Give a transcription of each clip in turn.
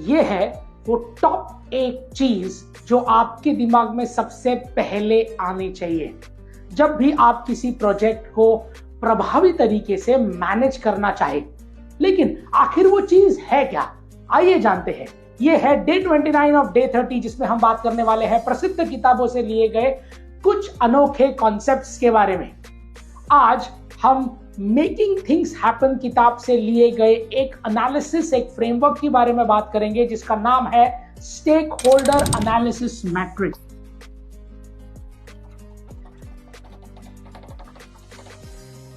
ये है वो टॉप एक चीज जो आपके दिमाग में सबसे पहले आनी चाहिए जब भी आप किसी प्रोजेक्ट को प्रभावी तरीके से मैनेज करना चाहे। लेकिन आखिर वो चीज है क्या, आइए जानते हैं। ये है डे 29 ऑफ डे 30, जिसमें हम बात करने वाले हैं प्रसिद्ध किताबों से लिए गए कुछ अनोखे कॉन्सेप्ट्स के बारे में। आज हम मेकिंग थिंग्स हैपन किताब से लिए गए एक एनालिसिस, एक फ्रेमवर्क के बारे में बात करेंगे जिसका नाम है स्टेक होल्डर एनालिसिस मैट्रिक्स।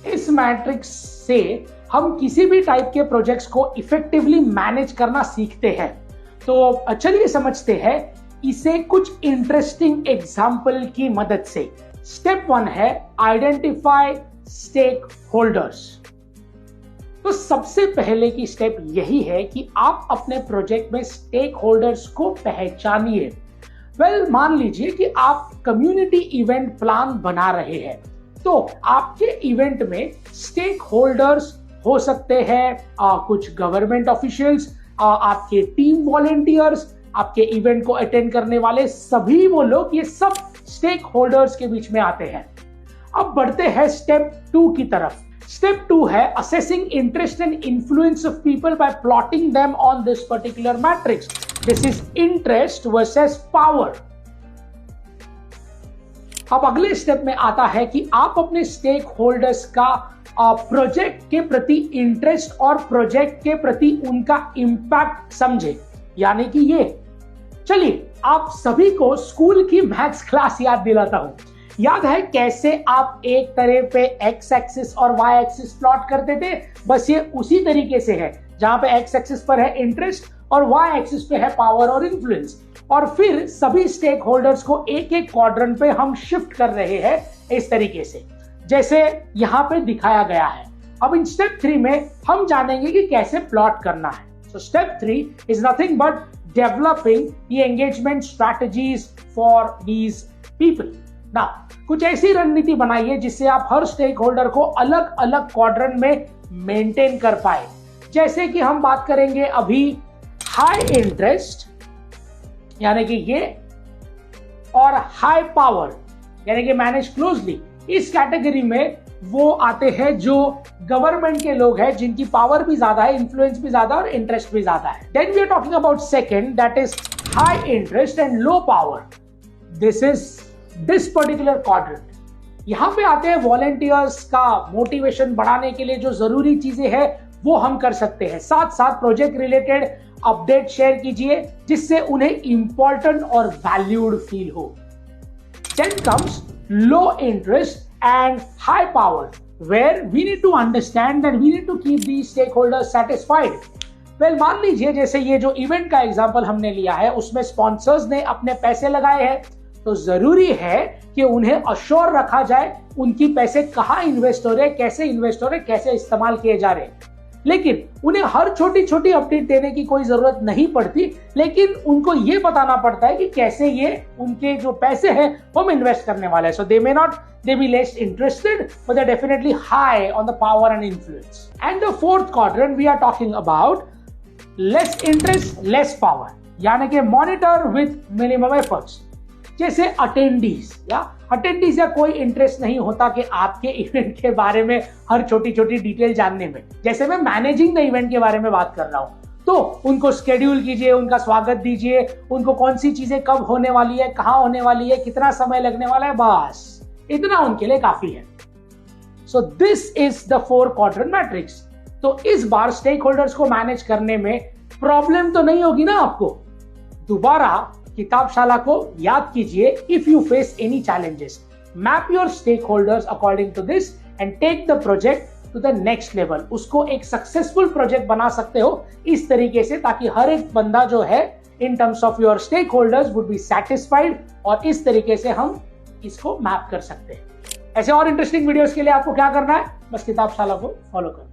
इस मैट्रिक्स से हम किसी भी टाइप के प्रोजेक्ट्स को इफेक्टिवली मैनेज करना सीखते हैं। तो चलिए समझते हैं इसे कुछ इंटरेस्टिंग एग्जाम्पल की मदद से। स्टेप 1 है आइडेंटिफाई स्टेक होल्डर्स। तो सबसे पहले की स्टेप यही है कि आप अपने प्रोजेक्ट में स्टेक होल्डर्स को पहचानिए। मान लीजिए कि आप कम्युनिटी इवेंट प्लान बना रहे हैं, तो आपके इवेंट में स्टेक होल्डर्स हो सकते हैं कुछ गवर्नमेंट ऑफिशियल्स, आपके टीम वॉलेंटियर्स, आपके इवेंट को अटेंड करने वाले सभी वो लोग, ये सब स्टेक होल्डर्स के बीच में आते हैं। अब बढ़ते हैं स्टेप 2 की तरफ। स्टेप 2 है assessing interest and influence of people bye plotting them on this particular matrix. This is interest versus power. अब अगले स्टेप में आता है कि आप अपने स्टेक होल्डर्स का प्रोजेक्ट के प्रति इंटरेस्ट और प्रोजेक्ट के प्रति उनका इंपैक्ट समझे। यानी कि ये, चलिए आप सभी को स्कूल की मैथ्स क्लास याद दिलाता हूं। याद है कैसे आप एक तरह पे एक्स एक्सिस और वाई एक्सिस प्लॉट करते थे? बस ये उसी तरीके से है, जहां पे एक्स एक्सिस पर है इंटरेस्ट और वाई एक्सिस पे है पावर और इन्फ्लुएंस। और फिर सभी स्टेक होल्डर्स को एक एक क्वाड्रेंट पे हम शिफ्ट कर रहे हैं इस तरीके से, जैसे यहां पे दिखाया गया है। अब इन स्टेप 3 में हम जानेंगे कि कैसे प्लॉट करना है। So step 3 is nothing but developing the engagement strategies for these people. Now, कुछ ऐसी रणनीति बनाइए जिससे आप हर स्टेक होल्डर को अलग अलग क्वाड्रेंट में मेंटेन कर पाए। जैसे कि हम बात करेंगे अभी हाई इंटरेस्ट यानी कि ये, और हाई पावर यानी कि मैनेज क्लोजली। इस कैटेगरी में वो आते हैं जो गवर्नमेंट के लोग हैं, जिनकी पावर भी ज्यादा है, इन्फ्लुएंस भी ज्यादा और इंटरेस्ट भी ज्यादा है। Then we are talking about second, that is high interest and low power. This is this particular quadrant. यहां पे आते हैं वॉलंटियर्स का मोटिवेशन बढ़ाने के लिए जो जरूरी चीजें हैं वो हम कर सकते हैं। साथ साथ प्रोजेक्ट रिलेटेड अपडेट शेयर कीजिए जिससे उन्हें इंपॉर्टेंट और वैल्यूड फील हो। Then comes low interest and high power, where we need to understand that we need to keep these stakeholders satisfied. मान लीजिए जैसे ये जो इवेंट का एग्जांपल हमने लिया है उसमें स्पॉन्सर्स ने अपने पैसे लगाए हैं, तो जरूरी है कि उन्हें अश्योर रखा जाए उनकी पैसे कहाँ इन्वेस्ट हो रहे हैं, कैसे इन्वेस्ट हो रहे हैं, कैसे इस्तेमाल किए जा रहे हैं। लेकिन उन्हें हर छोटी छोटी अपडेट देने की कोई जरूरत नहीं पड़ती, लेकिन उनको ये बताना पड़ता है कि कैसे ये उनके जो पैसे हैं वो हम इन्वेस्ट करने वाले हैं। सो they be less interested, but they're definitely high on the power and influence. And the fourth quadrant we are talking about less interest, less power, यानी कि monitor with minimum efforts। जैसे अटेंडीज या कोई interest नहीं होता कि आपके event के बारे में हर छोटी छोटी डिटेल जानने में। जैसे मैं मैनेजिंग द इवेंट के बारे में बात कर रहा हूं, तो उनको शेड्यूल कीजिए, उनका स्वागत दीजिए, उनको कौन सी चीजें कब होने वाली है, कहां होने वाली है, कितना समय लगने वाला है, बस इतना उनके लिए काफी है। So this is the 4 quadrant matrix. तो इस बार स्टेक होल्डर्स को मैनेज करने में प्रॉब्लम तो नहीं होगी ना आपको। दोबारा किताबशाला को याद कीजिए। If you face any challenges, map your stakeholders according to this and take the project to the next level. उसको एक सक्सेसफुल प्रोजेक्ट बना सकते हो इस तरीके से, ताकि हर एक बंदा जो है in terms of your stakeholders would be satisfied, और इस तरीके से हम इसको मैप कर सकते हैं। ऐसे और इंटरेस्टिंग वीडियोस के लिए आपको क्या करना है, बस किताबशाला को फॉलो करना है।